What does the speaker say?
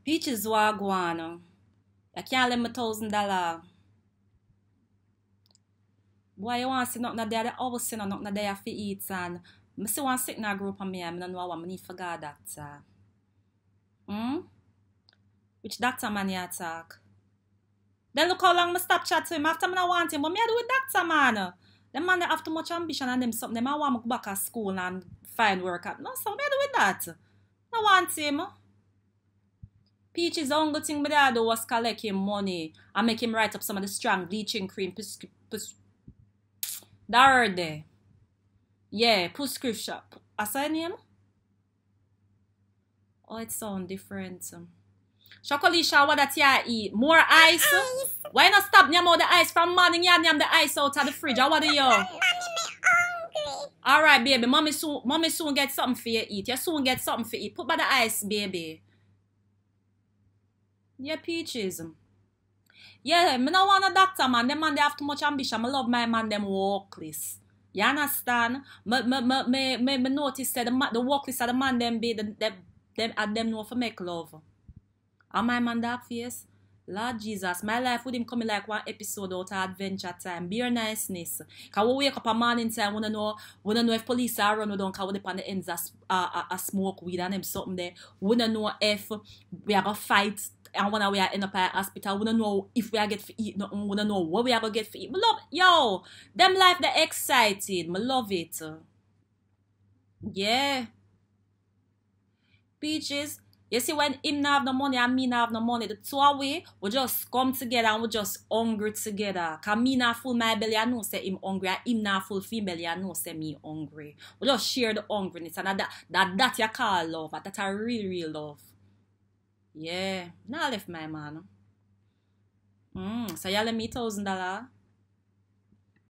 Peaches wagwan. I can't let me $1,000. Boy, you want to see nothing there? I always see nothing there for eat. And I see one sick in a group of me. I don't know what I need for God doctor. Which doctor man you talk? Then look how long I stop chat to him. After I want him, but me I do with doctor man. Them man they have too much ambition and them something. Them I want to go back to school and find work. No, so me I do with that. I want him. Peaches, the only thing I do was collect him money and make him write up some of the strong bleaching cream. That there. Yeah, prescription. I say name? Oh, it sound different. Chocolisha, what that you eat? More ice? Why not stop nyam out the ice from morning? You nyam the ice out of the fridge. What do you? Alright, baby. Mommy soon get something for you eat. You soon get something for eat. Put by the ice, baby. Yeah, Peaches. Yeah, me no want a doctor, man. Them man, they have too much ambition. I love my man, them walkless. You understand? Me notice that the walkless are the man, them be, them know for make love. And my man, dark face. Lord Jesus, my life with him coming like one episode out of Adventure Time. Beer niceness. Cause we wake up a morning time, we don't know if police are run, we don't cause we on the ends of smoke weed and them something there. We don't know if we are gonna fight and when we are end up at hospital. We don't know if we are get for eat nothing. We don't know what we are gonna get for eat. Me love, yo, them life they excited. Me love it. Yeah. Peaches. You see, when him not have no money and me not have no money, the two of we just come together and we just hungry together. Cause me not full my belly, I know say him hungry, and him not full female belly, I know say me hungry. We just share the hungriness, and that you call love, that I real love. Yeah, now I left my man. So you let me $1,000.